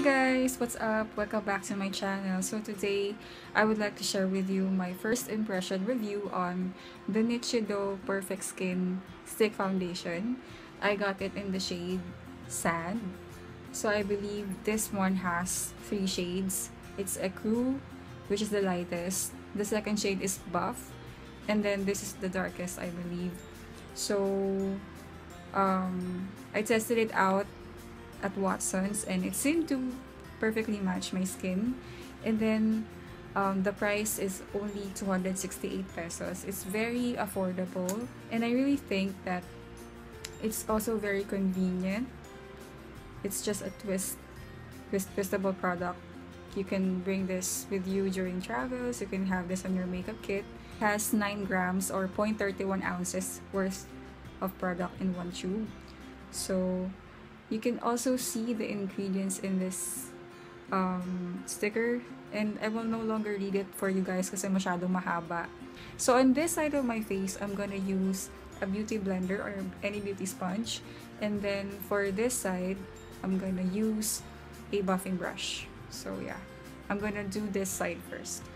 Hey guys, what's up? Welcome back to my channel. So today, I would like to share with you my first impression review on the Nichido Perfect Skin Stick Foundation. I got it in the shade Sand. So I believe this one has 3 shades. It's Ecru, which is the lightest. The second shade is Buff. And then this is the darkest, I believe. So, I tested it out at Watson's and it seemed to perfectly match my skin. And then the price is only 268 pesos. It's very affordable and I really think that it's also very convenient. It's just a twistable product. You can bring this with you during travels. You can have this on your makeup kit. It has 9 grams or 0.31 ounces worth of product in one tube. So you can also see the ingredients in this sticker, and I will no longer read it for you guys kasi masyadong mahaba. So on this side of my face, I'm gonna use a beauty blender or any beauty sponge, and then for this side, I'm gonna use a buffing brush. So yeah, I'm gonna do this side first.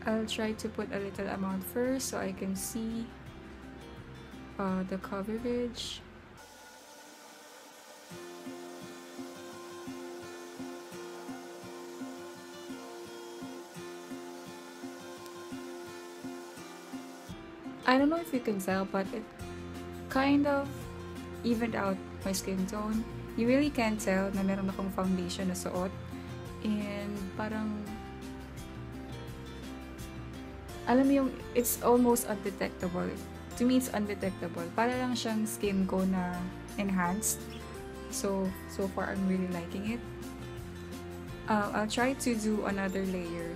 I'll try to put a little amount first so I can see the coverage. I don't know if you can tell, but it kind of evened out my skin tone. You really can't tell na meron akong foundation na suot. And parang, alam mo yung, it's almost undetectable. To me, it's undetectable. Para lang siyang skin ko na enhanced. So far, I'm really liking it. I'll try to do another layer.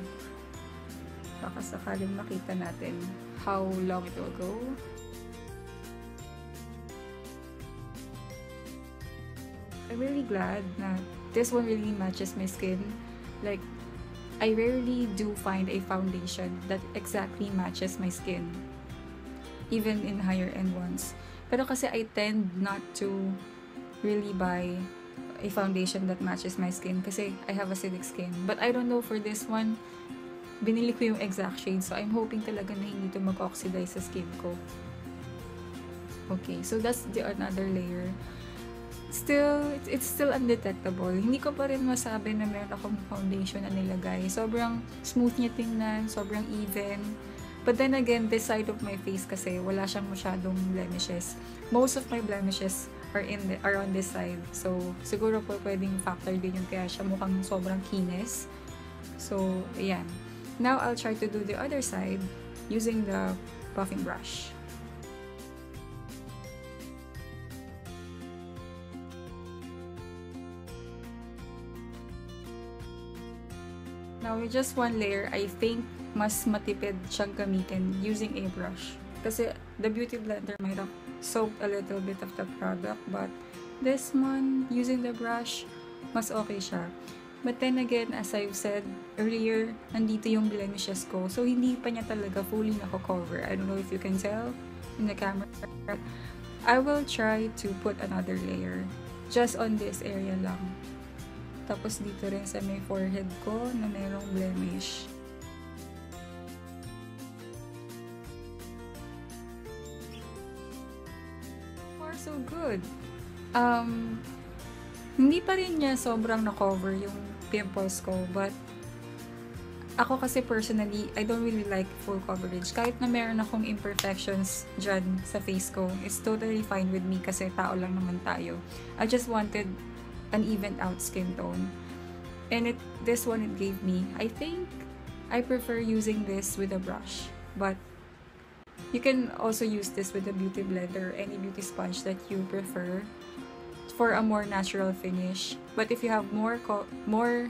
Baka sakaling makita natin how long it will go. I'm really glad na this one really matches my skin. Like, I rarely do find a foundation that exactly matches my skin, even in higher end ones. Pero kasi I tend not to really buy a foundation that matches my skin kasi I have acidic skin. But I don't know, for this one, binili ko yung exact shade, so I'm hoping talaga na hindi ito mag-oxidize sa skin ko. Okay, so that's the another layer. It's still undetectable. Hindi ko pa rin masabi na meron akong foundation na nilagay. Sobrang smooth niya tingnan, sobrang even. But then again, this side of my face kasi wala siyang masyadong blemishes. Most of my blemishes are on this side. So, siguro po pwedeng factor din yun kaya siya mukhang sobrang kinis. So, ayan. Now, I'll try to do the other side using the buffing brush. Now, with just one layer, I think mas matipid siyang gamitin using a brush. Kasi the beauty blender might have soaked a little bit of the product, but this one, using the brush, mas okay siya. But then again, as I've said earlier, nandito yung blemishes ko. So, hindi pa niya talaga fully nako-cover. I don't know if you can tell in the camera. I will try to put another layer just on this area lang. Tapos dito rin sa may forehead ko na merong blemish. Far so good. Hindi pa rin niya sobrang na-cover yung pimples ko, but ako kasi personally, I don't really like full coverage. Kahit na meron akong imperfections dyan sa face ko, it's totally fine with me kasi tao lang naman tayo. I just wanted an evened out skin tone. And this one it gave me. I think I prefer using this with a brush, but you can also use this with a beauty blender, any beauty sponge that you prefer for a more natural finish. But if you have more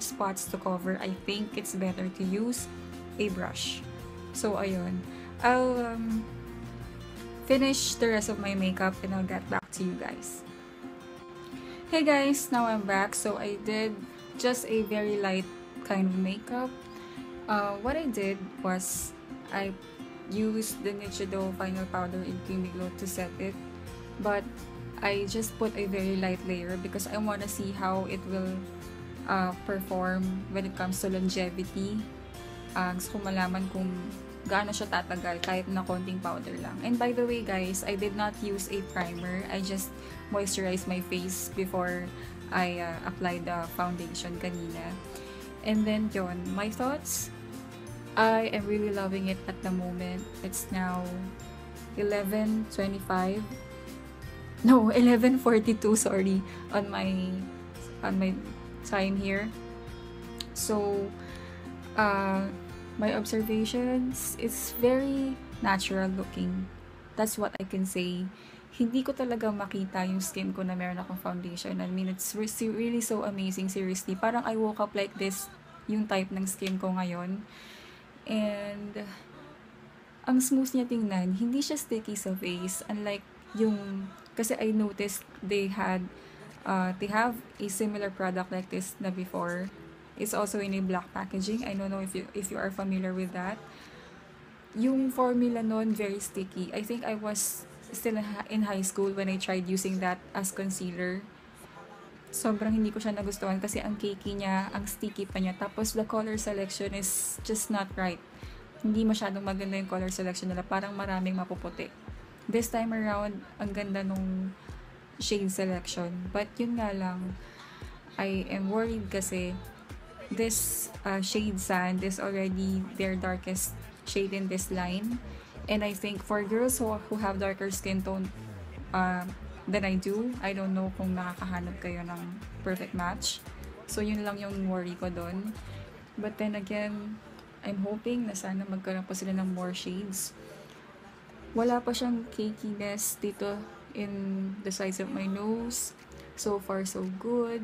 spots to cover, I think it's better to use a brush. So ayun, I'll finish the rest of my makeup and I'll get back to you guys. Hey guys, now I'm back. So I did just a very light kind of makeup. What I did was I used the Nichido Final Powder in Creamy Glow to set it. But I just put a very light layer because I want to see how it will perform when it comes to longevity. Gusto ko malaman kung gaano siya tatagal kahit na konting powder lang. And by the way guys, I did not use a primer. I just moisturized my face before I applied the foundation kanina. And then yun, my thoughts, I am really loving it at the moment. It's now 11:25. No, 11:42, sorry, on my time here. So, my observations, it's very natural looking. That's what I can say. Hindi ko talaga makita yung skin ko na meron akong foundation. I mean, it's really so amazing, seriously. Parang I woke up like this, yung type ng skin ko ngayon. And, ang smooth niya tingnan, hindi siya sticky sa face. Unlike yung, kasi I noticed they have a similar product like this na before. It's also in a black packaging. I don't know if you are familiar with that. Yung formula nun, very sticky. I think I was still in high school when I tried using that as concealer. Sobrang hindi ko siya nagustuhan kasi ang cakey niya, ang sticky pa niya. Tapos the color selection is just not right. Hindi masyadong maganda yung color selection nila. Parang maraming mapuputi. This time around, ang ganda nung shade selection. But yun nga lang, I am worried kasi this shade Sand is already their darkest shade in this line. And I think for girls who have darker skin tone than I do, I don't know kung nakakahanap kayo ng perfect match. So yun lang yung worry ko doon. But then again, I'm hoping na sana magkaroon pa sila ng more shades. Wala pa siyang cakiness dito in the sides of my nose. So far, so good.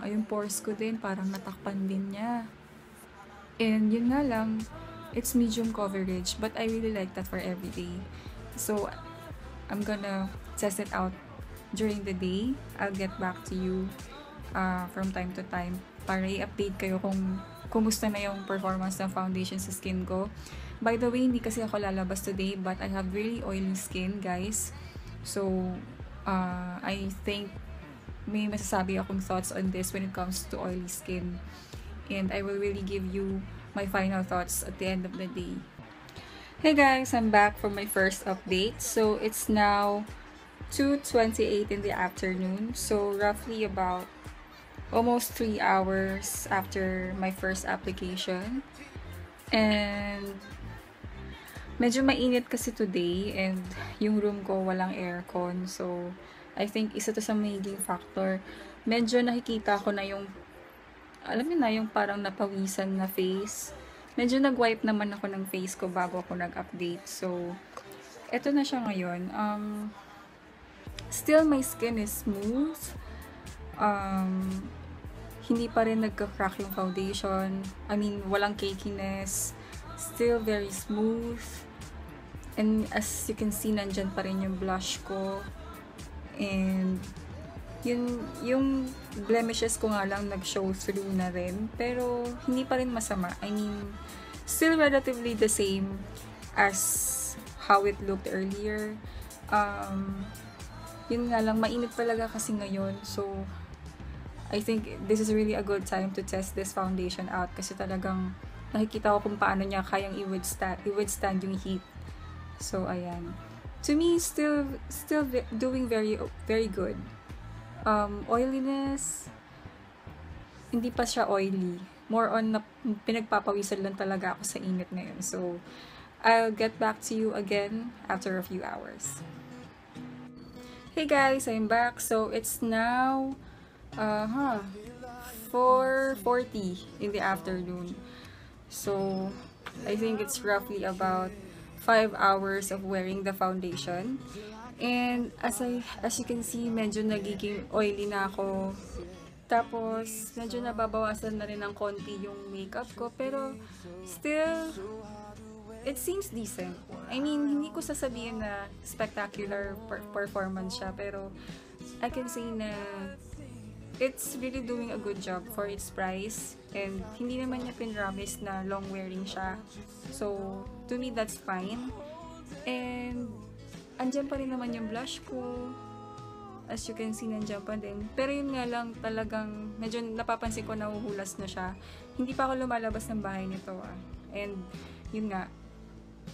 Yung pores ko din, parang natakpan din niya. And yun nga lang, it's medium coverage, but I really like that for everyday. So, I'm gonna test it out during the day. I'll get back to you from time to time para i-update kayo kung kumusta na yung performance ng foundation sa skin ko. By the way, hindi kasi ako lalabas today, but I have really oily skin, guys. So, I think may masasabi akong thoughts on this when it comes to oily skin. And I will really give you my final thoughts at the end of the day. Hey guys, I'm back for my first update. So, it's now 2:28 in the afternoon. So, roughly about almost 3 hours after my first application. And medyo mainit kasi today and yung room ko walang aircon. So, I think isa to sa magiging factor. Medyo nakikita ko na yung, alam niyo na, yung parang napawisan na face. Medyo nag-wipe naman ako ng face ko bago ako nag-update. So, eto na siya ngayon. Still, my skin is smooth. Hindi pa rin nagka-crack yung foundation. I mean, walang cakiness. Still very smooth. And as you can see, nandyan pa rin yung blush ko. And yung blemishes ko nga lang nag-show through na rin. Pero hindi pa rin masama. I mean, still relatively the same as how it looked earlier. Yun nga lang, mainit talaga kasi ngayon. So, I think this is really a good time to test this foundation out. Kasi talagang nakikita ko kung paano niya kayang i-withstand yung heat. So, ayan. To me, still doing very good. Oiliness, hindi pa siya oily. More on, pinagpapawisan lang talaga ako sa init ngayon. So, I'll get back to you again after a few hours. Hey guys, I'm back. So, it's now 4:40 in the afternoon. So, I think it's roughly about 5 hours of wearing the foundation. And as you can see, medyo nagiging oily na ako. Tapos, medyo nababawasan na rin ng konti yung makeup ko. Pero, still, it seems decent. I mean, hindi ko sasabihin na spectacular performance siya. Pero, I can say na it's really doing a good job for its price. And hindi naman niya pinramis na long wearing siya. So, to me, that's fine. And, andyan pa rin naman yung blush ko. as you can see, nandiyan pa din. Pero yun nga lang, talagang medyo napapansin ko na uhulas na siya. Hindi pa ako lumalabas ng bahay nito And yun nga,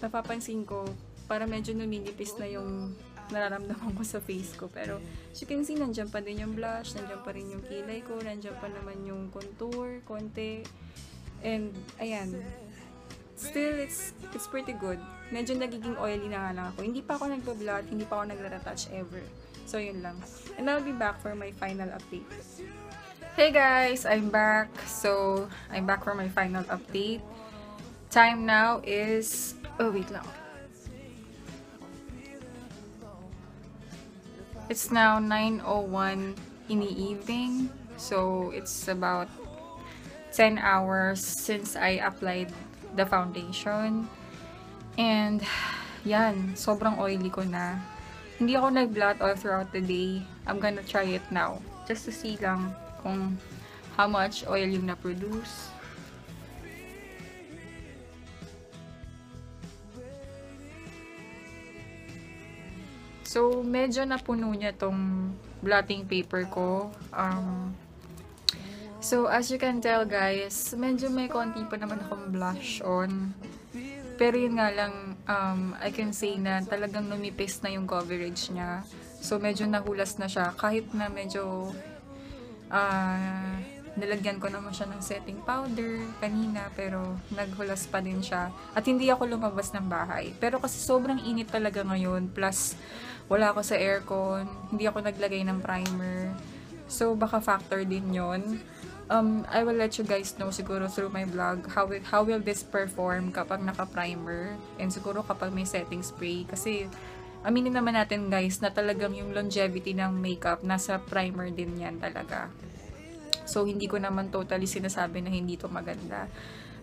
napapansin ko, para medyo numinipis na yung nararamdaman ko sa face ko. Pero as you can see, nandiyan pa din yung blush, nandiyan pa rin yung kilay ko, nandiyan pa naman yung contour, konti. And ayan, still it's pretty good. Medyo nagiging oily na nga lang ako. Hindi pa ako nagpa-blot, hindi pa ako nagre-retouch ever. So yun lang. And I'll be back for my final update. Hey guys, I'm back. So I'm back for my final update. Time now is, oh wait lang. It's now 9:01 in the evening. So it's about 10 hours since I applied the foundation. And yan, sobrang oily ko na. Hindi ako nag-blot all throughout the day. I'm gonna try it now. Just to see lang kung how much oil yung na-produce. So, medyo napuno niya tong blotting paper ko. So, as you can tell guys, medyo may konti pa naman akong blush on. Pero yun nga lang, I can say na talagang lumipis na yung coverage niya. So, medyo nahulas na siya. Kahit na medyo nilagyan ko naman siya ng setting powder kanina, pero naghulas pa din siya. At hindi ako lumabas ng bahay. Pero kasi sobrang init talaga ngayon. Plus, wala ako sa aircon. Hindi ako naglagay ng primer. So, baka factor din yon. I will let you guys know siguro through my vlog how will this perform kapag naka-primer. And siguro kapag may setting spray. Kasi, aminin naman natin guys na talagang yung longevity ng makeup nasa primer din yan talaga. So, hindi ko naman totally sinasabi na hindi to maganda.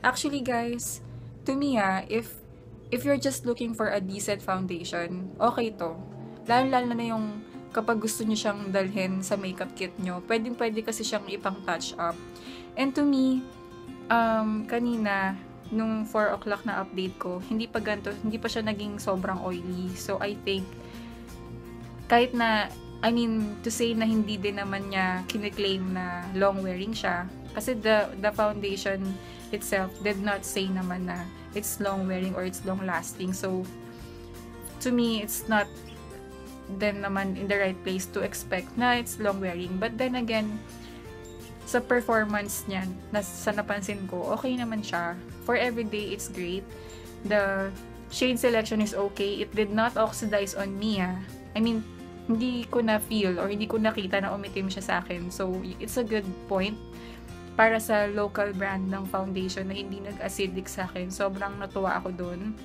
Actually guys, to me if you're just looking for a decent foundation, okay to. Lalo na yung kapag gusto nyo siyang dalhin sa makeup kit nyo, pwede kasi siyang ipang touch up. And to me, kanina, nung 4 o'clock na update ko, hindi pa siya naging sobrang oily. So, I think, kahit na, to say na hindi din naman niya kiniklaim na long wearing siya, kasi the foundation itself did not say naman na it's long wearing or it's long lasting. So, to me, it's not then naman in the right place to expect na it's long wearing. But then again, sa performance niyan, sa napansin ko, okay naman siya. For everyday, it's great. The shade selection is okay. It did not oxidize on me. Hindi ko na feel or hindi ko nakita na umitim siya sa akin. So, it's a good point para sa local brand ng foundation na hindi nag-acidic sa akin. Sobrang natuwa ako dun.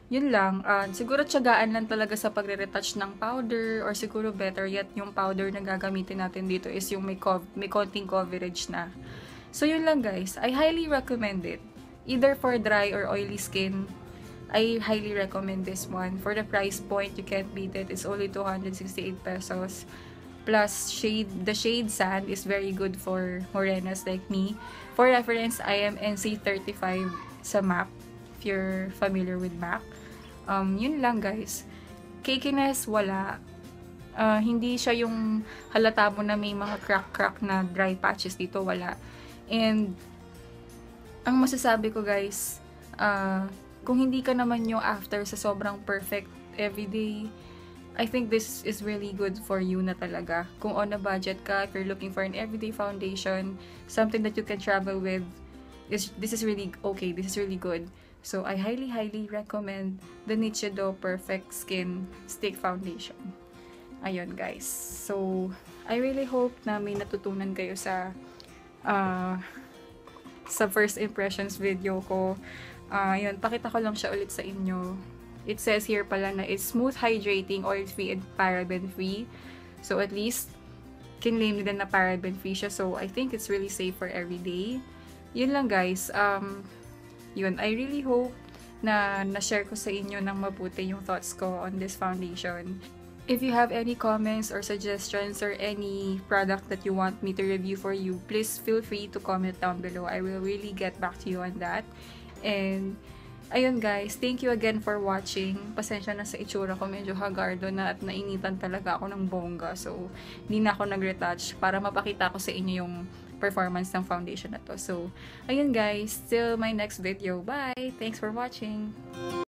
Yun lang, siguro tiyagaan lang talaga sa pagre-retouch ng powder, or siguro better yet, yung powder na gagamitin natin dito is yung may konting coverage na. So yun lang guys, I highly recommend it. Either for dry or oily skin, I highly recommend this one. For the price point, you can't beat it. It's only 268 pesos. Plus, the shade sand is very good for morenas like me. For reference, I am NC35 sa MAC, if you're familiar with MAC. Yun lang guys. Cakiness, wala. Hindi siya yung halata mo na may mga crack na dry patches dito, wala. And, ang masasabi ko guys, kung hindi ka naman yung after sa sobrang perfect everyday, I think this is really good for you na talaga. Kung on a budget ka, if you're looking for an everyday foundation, something that you can travel with, this is really okay, this is really good. So, I highly recommend the Nichido Perfect Skin Stick Foundation. Ayun, guys. So, I really hope na may natutunan kayo sa first impressions video ko. Ayun, pakita ko lang siya ulit sa inyo. It says here pala na it's smooth, hydrating, oil-free, and paraben-free. So, at least, kinlaim nila na paraben-free siya. So, I think it's really safe for everyday. Yun lang, guys. Yun, I really hope na na-share ko sa inyo ng mabuti yung thoughts ko on this foundation. If you have any comments or suggestions or any product that you want me to review for you, please feel free to comment down below. I will really get back to you on that. And Ayun guys, thank you again for watching. Pasensya na sa itsura ko, medyo hagardo na at nainitan talaga ako ng bongga. So, hindi na ako nag-retouch para mapakita ko sa inyo yung performance ng foundation na to. So, ayun guys, till my next video. Bye! Thanks for watching!